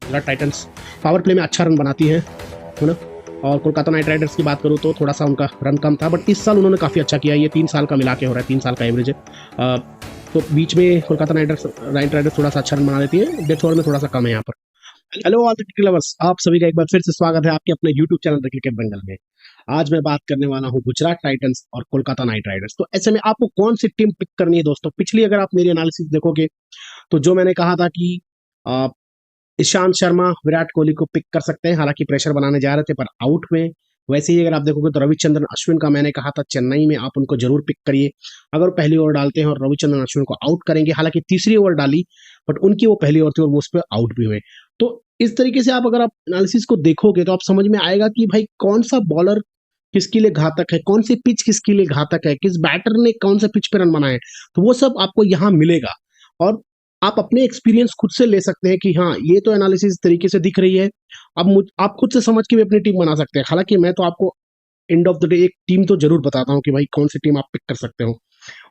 Gujarat Titans power play में अच्छा run बनाती है ना। और कोलकाता नाइट राइडर्स की बात करूँ तो थोड़ा सा उनका रन कम था, बट इस साल उन्होंने काफ़ी अच्छा किया। ये 3 साल का मिला के हो रहा है, 3 साल का एवरेज है। तो बीच में कोलकाता नाइट राइडर्स थोड़ा सा अच्छा रन बना लेती है, डेथ ओवर में थोड़ा सा कम है यहाँ पर। Hello all the cricket lovers, आप सभी का एक बार फिर से स्वागत है आपके अपने यूट्यूब चैनल द क्रिकेट दंगल में। आज मैं बात करने वाला हूँ गुजरात टाइटंस और कोलकाता नाइट राइडर्स। तो ऐसे में आपको कौन सी टीम पिक करनी है दोस्तों? पिछली अगर आप मेरी एनालिसिस देखोगे तो जो मैंने कहा था कि अ, ईशांत शर्मा विराट कोहली को पिक कर सकते हैं, हालांकि प्रेशर बनाने जा रहे थे पर आउट में। वैसे ही अगर आप देखोगे तो रविचंद्रन अश्विन का मैंने कहा था चेन्नई में आप उनको जरूर पिक करिए। अगर पहली ओवर डालते हैं और रविचंद्रन अश्विन को आउट करेंगे, हालांकि तीसरी ओवर डाली बट उनकी वो पहली ओवर थी और वो उस पर आउट भी हुए। तो इस तरीके से आप अगर आप एनालिसिस को देखोगे तो आप समझ में आएगा कि भाई कौन सा बॉलर किसके लिए घातक है, कौन सी पिच किसके लिए घातक है, किस बैटर ने कौन सा पिच पे रन बनाए, तो वो सब आपको यहाँ मिलेगा। और आप अपने एक्सपीरियंस खुद से ले सकते हैं कि हाँ ये तो एनालिसिस इस तरीके से दिख रही है। अब आप खुद से समझ के भी अपनी टीम बना सकते हैं। हालांकि मैं तो आपको एंड ऑफ द डे एक टीम तो जरूर बताता हूँ कि भाई कौन सी टीम आप पिक कर सकते हो,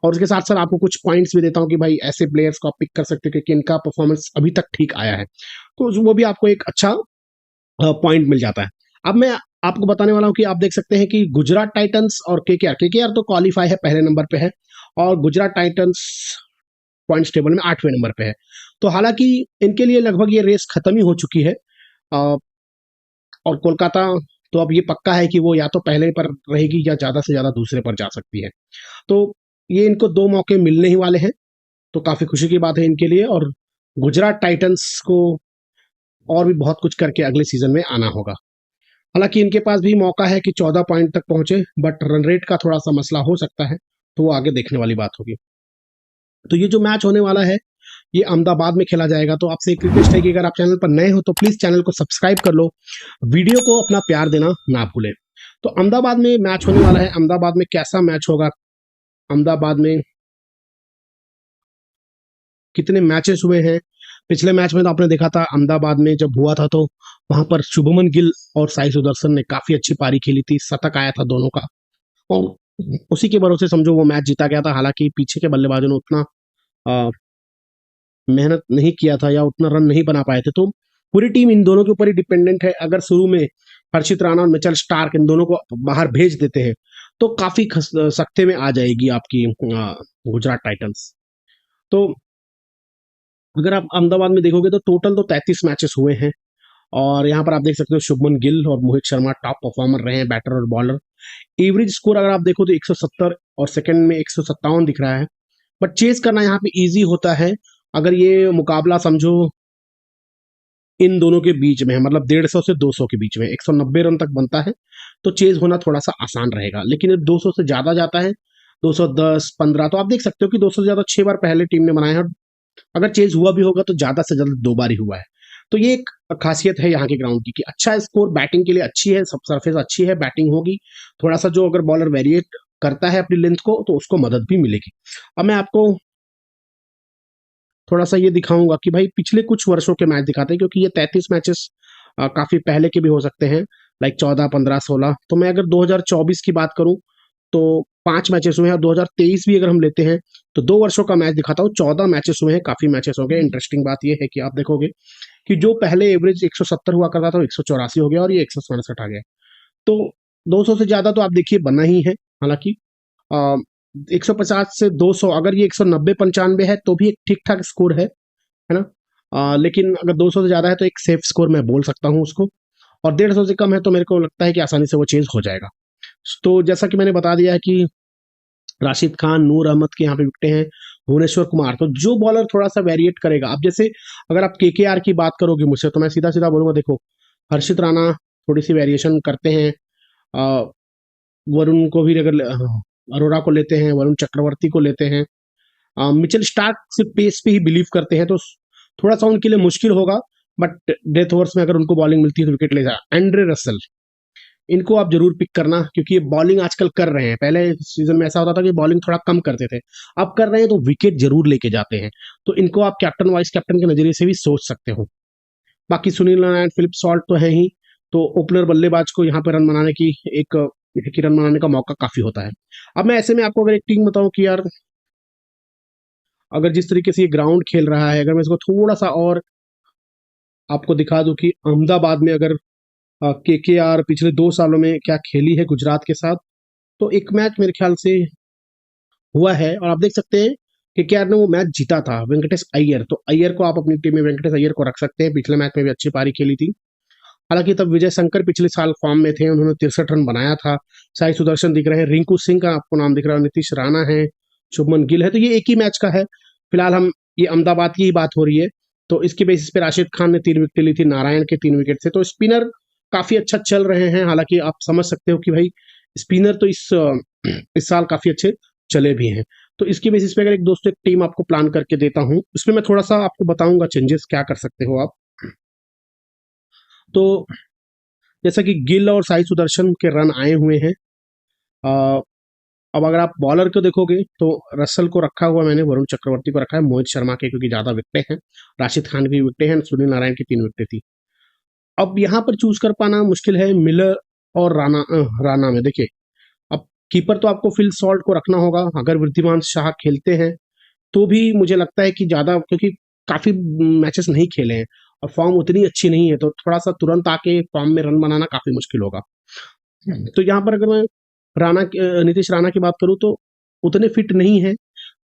और उसके साथ साथ आपको कुछ पॉइंट्स भी देता हूँ कि भाई ऐसे प्लेयर्स को आप पिक कर सकते हो क्योंकि इनका परफॉर्मेंस अभी तक ठीक आया है, तो वो भी आपको एक अच्छा पॉइंट मिल जाता है। अब मैं आपको बताने वाला हूँ कि आप देख सकते हैं कि गुजरात टाइटंस और केकेआर तो क्वालिफाई है, पहले नंबर पे है, और गुजरात टाइटंस पॉइंट्स टेबल में 8वें नंबर पे है। तो हालांकि इनके लिए लगभग ये रेस खत्म ही हो चुकी है। और कोलकाता तो अब ये पक्का है कि वो या तो पहले पर रहेगी या ज्यादा से ज्यादा दूसरे पर जा सकती है। तो ये इनको 2 मौके मिलने ही वाले हैं, तो काफी खुशी की बात है इनके लिए। और गुजरात टाइटंस को और भी बहुत कुछ करके अगले सीजन में आना होगा। हालांकि इनके पास भी मौका है कि 14 पॉइंट तक पहुंचे, बट रन रेट का थोड़ा सा मसला हो सकता है, तो वो आगे देखने वाली बात होगी। तो ये जो मैच होने वाला है ये अहमदाबाद में खेला जाएगा। तो आपसे एक रिक्वेस्ट है कि अगर आप चैनल पर नए हो तो प्लीज चैनल को सब्सक्राइब कर लो, वीडियो को अपना प्यार देना ना भूलें। तो अहमदाबाद में मैच होने वाला है। अहमदाबाद में कैसा मैच होगा, अहमदाबाद में कितने मैचेस हुए हैं? पिछले मैच में तो आपने देखा था अहमदाबाद में जब हुआ था, तो वहां पर शुभमन गिल और साई सुदर्शन ने काफी अच्छी पारी खेली थी, शतक आया था दोनों का, और उसी के भरोसे समझो वो मैच जीता गया था। हालांकि पीछे के बल्लेबाजों ने उतना अ, मेहनत नहीं किया था या उतना रन नहीं बना पाए थे, तो पूरी टीम इन दोनों के ऊपर ही डिपेंडेंट है। अगर शुरू में हर्षित राणा और मिचेल स्टार्क इन दोनों को बाहर भेज देते हैं तो काफी सख्ते में आ जाएगी आपकी गुजरात टाइटंस। तो अगर आप अहमदाबाद में देखोगे तो टोटल तो 33 मैचेस हुए हैं, और यहाँ पर आप देख सकते हो शुभमन गिल और मोहित शर्मा टॉप परफॉर्मर रहे हैं, बैटर और बॉलर। एवरेज स्कोर अगर आप देखो तो 170 और सेकंड में 157 दिख रहा है, बट चेस करना यहाँ पे इजी होता है। अगर ये मुकाबला समझो इन दोनों के बीच में है, मतलब 150 से 200 के बीच में 190 रन तक बनता है, तो चेज होना थोड़ा सा आसान रहेगा। लेकिन जब 200 से ज्यादा जाता है, 210 15, तो आप देख सकते हो कि 200 से ज्यादा 6 बार पहले टीम ने बनाया है, और अगर चेज हुआ भी होगा तो ज्यादा से ज्यादा 2 बार ही हुआ है। तो ये एक खासियत है यहाँ के ग्राउंड की कि अच्छा स्कोर बैटिंग के लिए अच्छी है, सब सरफेस अच्छी है, बैटिंग होगी। थोड़ा सा जो अगर बॉलर वेरिएट करता है अपनी लेंथ को तो उसको मदद भी मिलेगी। अब मैं आपको थोड़ा सा ये दिखाऊंगा कि भाई पिछले कुछ वर्षों के मैच दिखाते हैं, क्योंकि ये 33 मैचेस काफी पहले के भी हो सकते हैं, लाइक 14 15 16। तो मैं अगर 2024 की बात करूं तो 5 मैचेस हुए हैं, और 2023 भी अगर हम लेते हैं तो 2 वर्षों का मैच दिखाता हूँ, 14 मैचेस हुए हैं, काफी मैचेस हो गए। इंटरेस्टिंग बात यह है कि आप देखोगे कि जो पहले एवरेज 170 हुआ करता था वो 184 हो गया, और ये 167 आ गया। तो 200 से ज्यादा तो आप देखिए बना ही है। हालांकि 150 से 200, अगर ये 190 95 है तो भी एक ठीक ठाक स्कोर है ना। लेकिन अगर 200 से ज्यादा है तो एक सेफ स्कोर मैं बोल सकता हूँ उसको, और 150 से कम है तो मेरे को लगता है कि आसानी से वो चेंज हो जाएगा। तो जैसा कि मैंने बता दिया है कि राशिद खान, नूर अहमद के यहाँ पे विकटे हैं, भुवनेश्वर कुमार। तो जो बॉलर थोड़ा सा वेरिएट करेगा, अब जैसे अगर आप केकेआर की बात करोगे मुझसे तो मैं सीधा सीधा बोलूंगा, देखो हर्षित राणा थोड़ी सी वेरिएशन करते हैं, अ, वरुण को भी अगर अरोरा को लेते हैं, वरुण चक्रवर्ती को लेते हैं, मिचेल स्टार्क सिर्फ पेस पे ही बिलीव करते हैं, तो थोड़ा सा उनके लिए मुश्किल होगा। बट डेथ ओवर्स में अगर उनको बॉलिंग मिलती है तो विकेट ले जा। एंड्रे रसल, इनको आप जरूर पिक करना, क्योंकि ये बॉलिंग आजकल कर रहे हैं। पहले सीजन में ऐसा होता था कि बॉलिंग थोड़ा कम करते थे, अब कर रहे हैं तो विकेट जरूर लेके जाते हैं। तो इनको आप कैप्टन वाइस कैप्टन के नजरिए से भी सोच सकते हो। बाकी सुनील नारायण, फिलिप सॉल्ट तो है ही, तो ओपनर बल्लेबाज को यहाँ पे रन बनाने की एक रन बनाने का मौका काफी होता है। अब मैं ऐसे में आपको अगर एक टीम बताऊं कि यार अगर जिस तरीके से ये ग्राउंड खेल रहा है, अगर मैं इसको थोड़ा सा और आपको दिखा दूं कि अहमदाबाद में अगर केकेआर पिछले 2 सालों में क्या खेली है गुजरात के साथ, तो एक मैच मेरे ख्याल से हुआ है और आप देख सकते हैं केकेआर ने वो मैच जीता था। वेंकटेश अय्यर, तो अय्यर को आप अपनी टीम में वेंकटेश अय्यर को रख सकते हैं, पिछले मैच में भी अच्छी पारी खेली थी। हालांकि तब विजय शंकर पिछले साल फॉर्म में थे, उन्होंने 63 रन बनाया था। साई सुदर्शन दिख रहे हैं, रिंकू सिंह का आपको नाम दिख रहा है, नीतीश राणा है, शुभमन गिल है। तो ये एक ही मैच का है फिलहाल, हम ये अहमदाबाद की ही बात हो रही है। तो इसके बेसिस पे राशिद खान ने 3 विकेट ली थी नारायण के 3 विकेट से। तो स्पिनर काफी अच्छा चल रहे हैं, हालांकि आप समझ सकते हो कि भाई स्पिनर तो इस साल काफी अच्छे चले भी हैं। तो इसके बेसिस पे अगर एक दोस्तों एक टीम आपको प्लान करके देता हूँ, इसमें मैं थोड़ा सा आपको बताऊंगा चेंजेस क्या कर सकते हो आप। तो जैसा कि गिल और साई सुदर्शन के रन आए हुए हैं। अ, अब अगर आप बॉलर को देखोगे तो रसल को रखा हुआ मैंने, वरुण चक्रवर्ती को रखा है, मोहित शर्मा के क्योंकि ज्यादा विकेटें हैं, राशिद खान की विकेटें हैं, सुनील नारायण की 3 विकेटें थी। अब यहाँ पर चूज कर पाना मुश्किल है मिलर और राणा में। देखिए, अब कीपर तो आपको फिल सॉल्ट को रखना होगा। अगर वृद्धिमान शाह खेलते हैं तो भी मुझे लगता है कि ज्यादा, क्योंकि काफी मैचेस नहीं खेले हैं और फॉर्म उतनी अच्छी नहीं है, तो थोड़ा सा तुरंत आके फॉर्म में रन बनाना काफी मुश्किल होगा। तो यहाँ पर अगर मैं नीतीश राणा की बात करूँ तो उतने फिट नहीं है,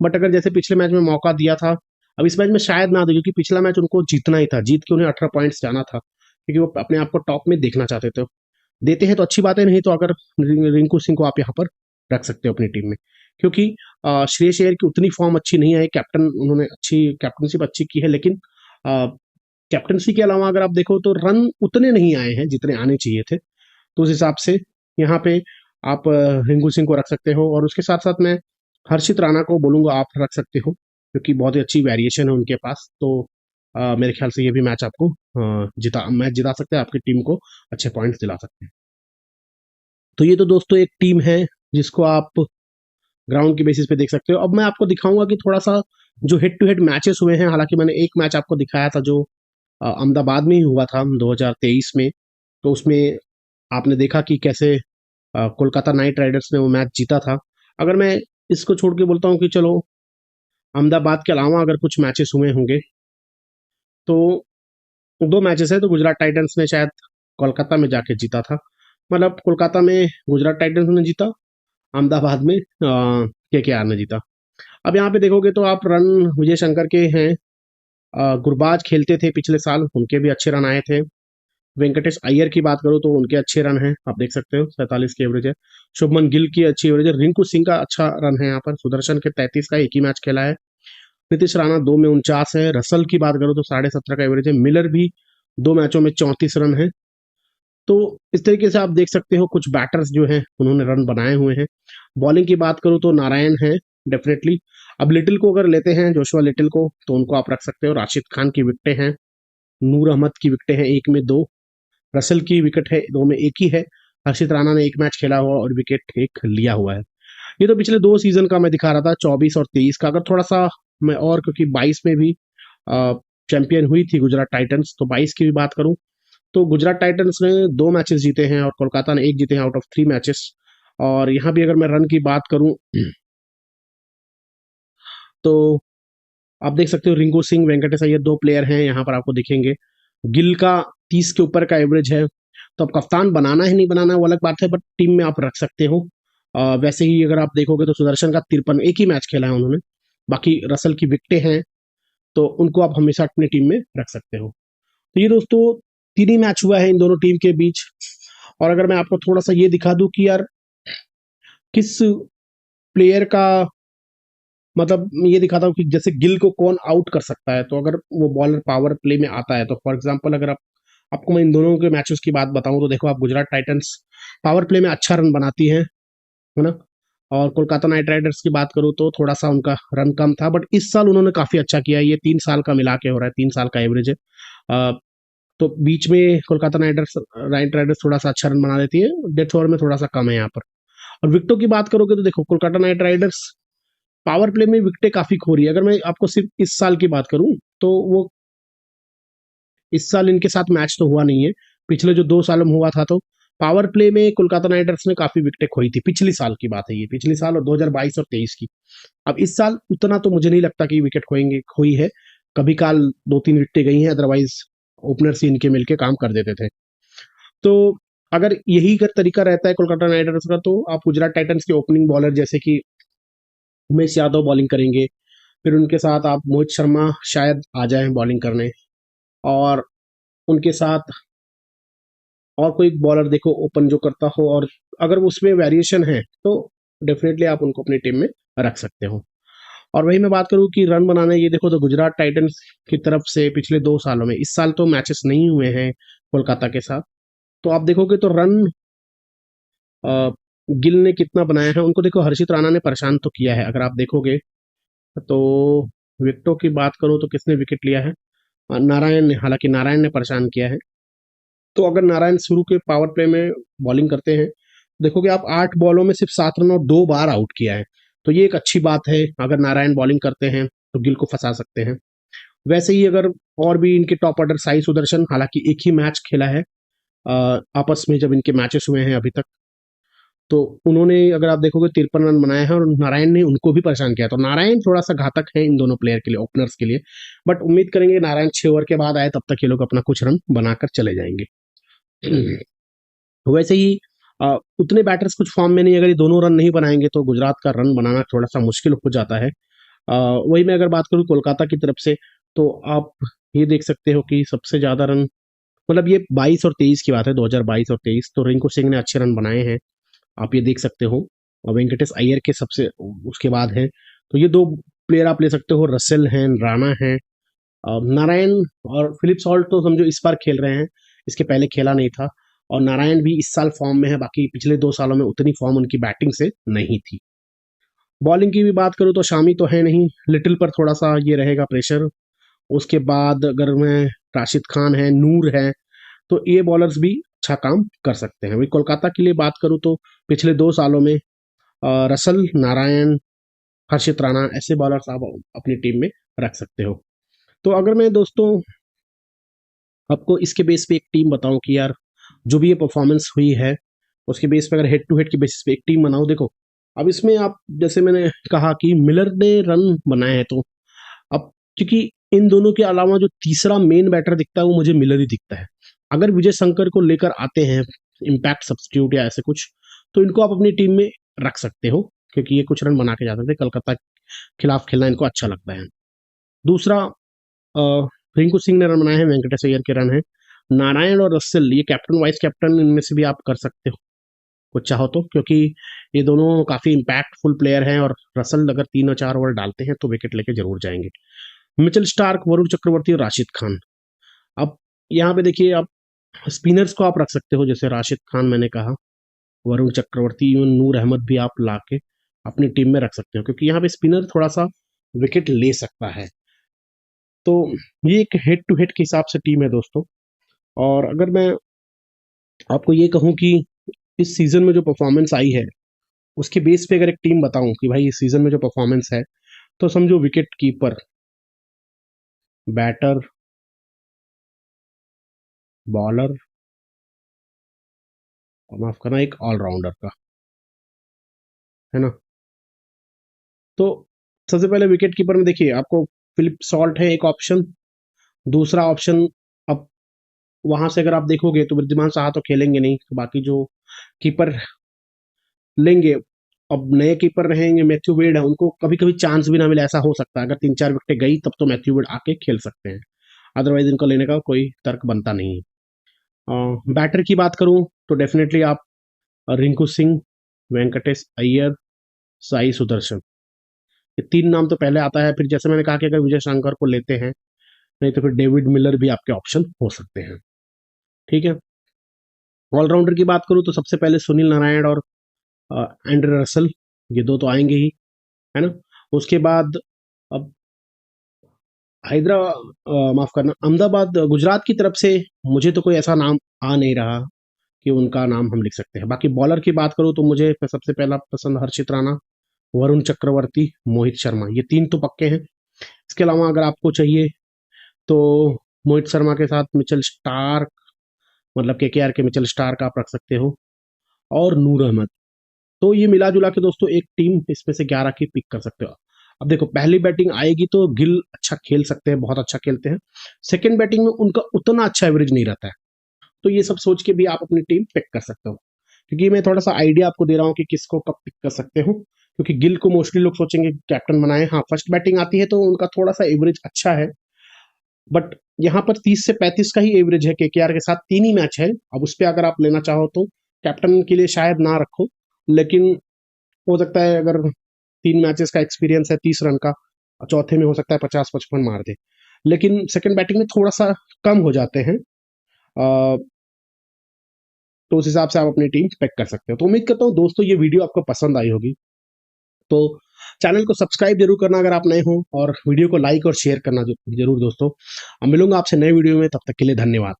बट अगर जैसे पिछले मैच में मौका दिया था, अब इस मैच में शायद ना दे, क्योंकि पिछला मैच उनको जीतना ही था, जीत के उन्हें 18 पॉइंट्स जाना था, क्योंकि वो अपने आप को टॉप में देखना चाहते थे। देते हैं तो अच्छी बात है, नहीं तो अगर रिंकू सिंह को आप यहाँ पर रख सकते हो अपनी टीम में, क्योंकि श्रेयस अय्यर की उतनी फॉर्म अच्छी नहीं है। कैप्टन उन्होंने अच्छी कैप्टनशिप अच्छी की है, लेकिन कैप्टनसी के अलावा अगर आप देखो तो रन उतने नहीं आए हैं जितने आने चाहिए थे। तो उस हिसाब से यहाँ पे आप रिंकू सिंह को रख सकते हो, और उसके साथ साथ मैं हर्षित राणा को बोलूंगा आप रख सकते हो, क्योंकि बहुत ही अच्छी वेरिएशन है उनके पास। तो मेरे ख्याल से ये भी मैच आपको मैच जिता सकते हैं, आपकी टीम को अच्छे पॉइंट्स दिला सकते हैं। तो ये तो दोस्तों एक टीम है जिसको आप ग्राउंड के बेसिस पे देख सकते हो। अब मैं आपको दिखाऊंगा कि थोड़ा सा जो हेड टू हेड मैचेस हुए हैं, हालांकि मैंने एक मैच आपको दिखाया था जो अहमदाबाद में ही हुआ था 2023 में। तो उसमें आपने देखा कि कैसे कोलकाता नाइट राइडर्स ने वो मैच जीता था। अगर मैं इसको छोड़ के बोलता हूँ कि चलो अहमदाबाद के अलावा अगर कुछ मैचेस हुए होंगे, तो 2 मैचेस है। तो गुजरात टाइटंस ने शायद कोलकाता में जाके जीता था, मतलब कोलकाता में गुजरात टाइटंस ने जीता, अहमदाबाद में केकेआर ने जीता। अब यहाँ पे देखोगे तो आप रन विजय शंकर के हैं, गुरबाज खेलते थे पिछले साल, उनके भी अच्छे रन आए थे। वेंकटेश अय्यर की बात करूं तो उनके अच्छे रन हैं, आप देख सकते हो 47 की एवरेज है। शुभमन गिल की अच्छी एवरेज है, रिंकू सिंह का अच्छा रन है यहाँ पर, सुदर्शन के 33 का एक ही मैच खेला है, नीतीश राणा 2 में 49 है। रसल की बात करूं तो 17.5 का एवरेज है। मिलर भी 2 मैचों में 34 रन है। तो इस तरीके से आप देख सकते हो कुछ बैटर्स जो हैं उन्होंने रन बनाए हुए हैं। बॉलिंग की बात करूं तो नारायण है डेफिनेटली। अब लिटिल को अगर लेते हैं, जोशुआ लिटिल को, तो उनको आप रख सकते हो। राशिद खान की विकेटें हैं, नूर अहमद की विकेटें हैं, 1 में 2, रसल की विकेट है 2 में 1 ही है। हर्षित राणा ने एक मैच खेला हुआ और विकेट एक लिया हुआ है। ये तो पिछले 2 सीजन का मैं दिखा रहा था, 24 और 23 का। अगर थोड़ा सा मैं, और क्योंकि 22 में भी चैंपियन हुई थी गुजरात टाइटंस, तो 22 की भी बात करूं तो गुजरात टाइटंस ने 2 मैचेस जीते हैं और कोलकाता ने 1 जीते हैं आउट ऑफ 3 मैचेस। और यहाँ भी अगर मैं रन की बात करूं तो आप देख सकते हो रिंकू सिंह, वेंकटेश अय्यर 2 प्लेयर हैं यहाँ पर आपको दिखेंगे। गिल का 30 के ऊपर का एवरेज है। तो अब कप्तान बनाना है नहीं बनाना है वो अलग बात है, बट टीम में आप रख सकते हो। वैसे ही अगर आप देखोगे तो सुदर्शन का 53, एक ही मैच खेला है उन्होंने, बाकी रसल की विकेटें हैं, तो उनको आप हमेशा अपनी टीम में रख सकते हो। तो ये दोस्तों 3 ही मैच हुआ है इन दोनों टीम के बीच। और अगर मैं आपको थोड़ा सा ये दिखा दूं कि यार किस प्लेयर का, मतलब ये दिखाता हूँ कि जैसे गिल को कौन आउट कर सकता है, तो अगर वो बॉलर पावर प्ले में आता है, तो फॉर एग्जांपल अगर आपको मैं इन दोनों के मैचेस की बात बताऊं, तो देखो आप गुजरात टाइटंस पावर प्ले में अच्छा रन बनाती है ना। और कोलकाता नाइट राइडर्स की बात करूं तो थोड़ा सा उनका रन कम था, बट इस साल उन्होंने काफी अच्छा किया है। ये 3 साल का मिला के हो रहा है, 3 साल का एवरेज है। तो बीच में कोलकाता नाइट राइडर्स थोड़ा सा अच्छा रन बना देती है, डेथ ओवर में थोड़ा सा कम है यहाँ पर। और विकेटों की बात करोगे तो देखो Kolkata night Riders power play में विकेटें काफी खो रही है। अगर मैं आपको सिर्फ इस साल की बात करूं तो वो इस साल इनके साथ मैच तो हुआ नहीं है, पिछले जो 2 सालों में हुआ था, तो पावर प्ले में कोलकाता नाइट राइडर्स ने काफी विकेटें खोई थी। पिछली साल की बात है ये, पिछली साल और 2022 और 23 की। अब इस साल उतना तो मुझे नहीं लगता कि विकेट खोई है, कभी काल 2-3 विकेटें गई हैं, अदरवाइज ओपनर्स ही इनके मिलके काम कर देते थे। तो अगर यही अगर तरीका रहता है कोलकाता नाइट राइडर्स का, तो आप गुजरात टाइटंस के ओपनिंग बॉलर जैसे कि उमेश यादव बॉलिंग करेंगे, फिर उनके साथ आप मोहित शर्मा शायद आ जाएं बॉलिंग करने, और उनके साथ और कोई बॉलर देखो ओपन जो करता हो, और अगर उसमें वेरिएशन है तो डेफिनेटली आप उनको अपनी टीम में रख सकते हो। और वही मैं बात करूं कि रन बनाना, ये देखो तो गुजरात टाइटंस की तरफ से पिछले 2 सालों में, इस साल तो मैचेस नहीं हुए हैं कोलकाता के साथ, तो आप देखोगे तो रन गिल ने कितना बनाया है उनको, देखो हर्षित राणा ने परेशान तो किया है, अगर आप देखोगे तो विकेटों की बात करो तो किसने विकेट लिया है, नारायण ने, हालांकि नारायण ने परेशान किया है। तो अगर नारायण शुरू के पावर प्ले में बॉलिंग करते हैं, देखोगे आप 8 बॉलों में सिर्फ 7 रन और 2 बार आउट किया है, तो ये एक अच्छी बात है। अगर नारायण बॉलिंग करते हैं तो गिल को फंसा सकते हैं। वैसे ही अगर और भी इनके टॉप ऑर्डर साई सुदर्शन, हालांकि एक ही मैच खेला है आपस में जब इनके मैचेस हुए हैं अभी तक, तो उन्होंने अगर आप देखोगे 53 रन बनाए हैं, और नारायण ने उनको भी परेशान किया, तो नारायण थोड़ा सा घातक है इन दोनों प्लेयर के लिए, ओपनर्स के लिए। बट उम्मीद करेंगे नारायण 6 ओवर के बाद आए, तब तक ये लोग अपना कुछ रन बनाकर चले जाएंगे। वैसे ही उतने बैटर्स कुछ फॉर्म में नहीं, अगर ये दोनों रन नहीं बनाएंगे तो गुजरात का रन बनाना थोड़ा सा मुश्किल हो जाता है। वही मैं अगर बात करूँ कोलकाता की तरफ से, तो आप ये देख सकते हो कि सबसे ज्यादा रन, मतलब ये 22 और 23 की बात है, 2022 और 23, तो रिंकू सिंह ने अच्छे रन बनाए हैं, आप ये देख सकते हो। और वेंकटेश अय्यर के सबसे उसके बाद है, तो ये दो प्लेयर आप ले सकते हो, रसेल हैं, राणा हैं, नारायण और फिलिप सॉल्ट तो समझो इस बार खेल रहे हैं, इसके पहले खेला नहीं था, और नारायण भी इस साल फॉर्म में है, बाकी पिछले 2 सालों में उतनी फॉर्म उनकी बैटिंग से नहीं थी। बॉलिंग की भी बात करूं तो शामी तो है नहीं, लिटिल पर थोड़ा सा ये रहेगा प्रेशर। उसके बाद अगर मैं, राशिद खान है, नूर है, तो ये बॉलर्स भी अच्छा काम कर सकते हैं। वही कोलकाता के लिए बात करूं तो पिछले 2 सालों में रसल, नारायण, हर्षित राणा, ऐसे बॉलर्स आप अपनी टीम में रख सकते हो। तो अगर मैं दोस्तों आपको इसके बेस पे एक टीम बताऊं कि यार जो भी ये परफॉर्मेंस हुई है उसके बेस पे, अगर हेड टू हेड के बेसिस पे एक टीम बनाओ, देखो अब इसमें आप, जैसे मैंने कहा कि मिलर ने रन बनाए हैं, तो अब क्योंकि इन दोनों के अलावा जो तीसरा मेन बैटर दिखता है वो मुझे मिलर ही दिखता है। अगर विजय शंकर को लेकर आते हैं इम्पैक्ट सब्स्टिट्यूट या ऐसे कुछ, तो इनको आप अपनी टीम में रख सकते हो, क्योंकि ये कुछ रन बना के जाते थे, कलकत्ता के खिलाफ खेलना इनको अच्छा लगता है। दूसरा, अ, रिंकू सिंह ने रन बनाए हैं, वेंकटेश अय्यर के रन है, नारायण और रसेल ये कैप्टन वाइस कैप्टन इनमें से भी आप कर सकते हो कुछ चाहो तो, क्योंकि ये दोनों काफी इम्पैक्टफुल प्लेयर हैं, और रसल अगर 3 और 4 ओवर डालते हैं तो विकेट लेके जरूर जाएंगे। मिचेल स्टार्क, वरुण चक्रवर्ती और राशिद खान। अब यहाँ पे देखिए, आप स्पिनर्स को आप रख सकते हो, जैसे राशिद खान मैंने कहा, वरुण चक्रवर्ती, इवन नूर अहमद भी आप ला के अपनी टीम में रख सकते हो, क्योंकि यहाँ पे स्पिनर थोड़ा सा विकेट ले सकता है। तो ये एक हेड टू हेड के हिसाब से टीम है दोस्तों। और अगर मैं आपको ये कहूँ कि इस सीजन में जो परफॉर्मेंस आई है उसके बेस पे अगर एक टीम बताऊं कि भाई इस सीजन में जो परफॉर्मेंस है, तो समझो विकेट कीपर, बैटर, बॉलर, और माफ करना एक ऑलराउंडर का, है ना। तो सबसे पहले विकेट कीपर में देखिए आपको फिलिप सॉल्ट है एक ऑप्शन। दूसरा ऑप्शन, अब वहां से अगर आप देखोगे तो वृद्धिमान साहा तो खेलेंगे नहीं, तो बाकी जो कीपर लेंगे, अब नए कीपर रहेंगे, मैथ्यू वेड है, उनको कभी कभी चांस भी ना मिले, ऐसा हो सकता है, अगर 3-4 विकेटें गई तब तो मैथ्यू वेड आके खेल सकते हैं, अदरवाइज इनको लेने का कोई तर्क बनता नहीं है। बैटर की बात करूं तो डेफिनेटली आप रिंकू सिंह, वेंकटेश अय्यर, साई सुदर्शन, ये 3 नाम तो पहले आता है। फिर जैसे मैंने कहा कि अगर विजय शंकर को लेते हैं, नहीं तो फिर डेविड मिलर भी आपके ऑप्शन हो सकते हैं। ठीक है। ऑलराउंडर की बात करूं तो सबसे पहले सुनील नारायण और एंड्रे रसल, ये दो तो आएंगे ही, है ना। उसके बाद अब हैदराबाद, माफ करना, अहमदाबाद, गुजरात की तरफ से मुझे तो कोई ऐसा नाम आ नहीं रहा कि उनका नाम हम लिख सकते हैं। बाकी बॉलर की बात करूं तो मुझे सबसे पहला पसंद हर्षित राणा, वरुण चक्रवर्ती, मोहित शर्मा, ये 3 तो पक्के हैं। इसके अलावा अगर आपको चाहिए तो मोहित शर्मा के साथ मिचेल स्टार्क, मतलब केकेआर के मिचेल स्टार्क आप रख सकते हो, और नूर अहमद। तो ये मिला जुला के दोस्तों एक टीम इसमें से 11 की पिक कर सकते हो। अब देखो पहली बैटिंग आएगी तो गिल अच्छा खेल सकते हैं, बहुत अच्छा खेलते हैं। सेकंड बैटिंग में उनका उतना अच्छा एवरेज नहीं रहता है, तो ये सब सोच के भी आप अपनी टीम पिक कर सकते हो। क्योंकि मैं थोड़ा सा आइडिया आपको दे रहा हूँ कि किसको कब पिक कर सकते हो, क्योंकि गिल को मोस्टली लोग सोचेंगे कैप्टन बनाए। हाँ, फर्स्ट बैटिंग आती है तो उनका थोड़ा सा एवरेज अच्छा है, बट यहाँ पर 30 से 35 का ही एवरेज है। केकेआर के साथ 3 ही मैच है, अब उस पर अगर आप लेना चाहो तो कैप्टन के लिए शायद ना रखो, लेकिन हो सकता है अगर 3 मैचेस का एक्सपीरियंस है 30 रन का, चौथे में हो सकता है 50-55 मार दे, लेकिन सेकंड बैटिंग में थोड़ा सा कम हो जाते हैं। तो उस हिसाब से आप अपनी टीम पिक कर सकते हो। तो उम्मीद करता हूँ दोस्तों ये वीडियो आपको पसंद आई होगी, तो चैनल को सब्सक्राइब जरूर करना अगर आप नए हो, और वीडियो को लाइक और शेयर करना जरूर दोस्तों। अब मिलूंगा आपसे नए वीडियो में, तब तक के लिए धन्यवाद।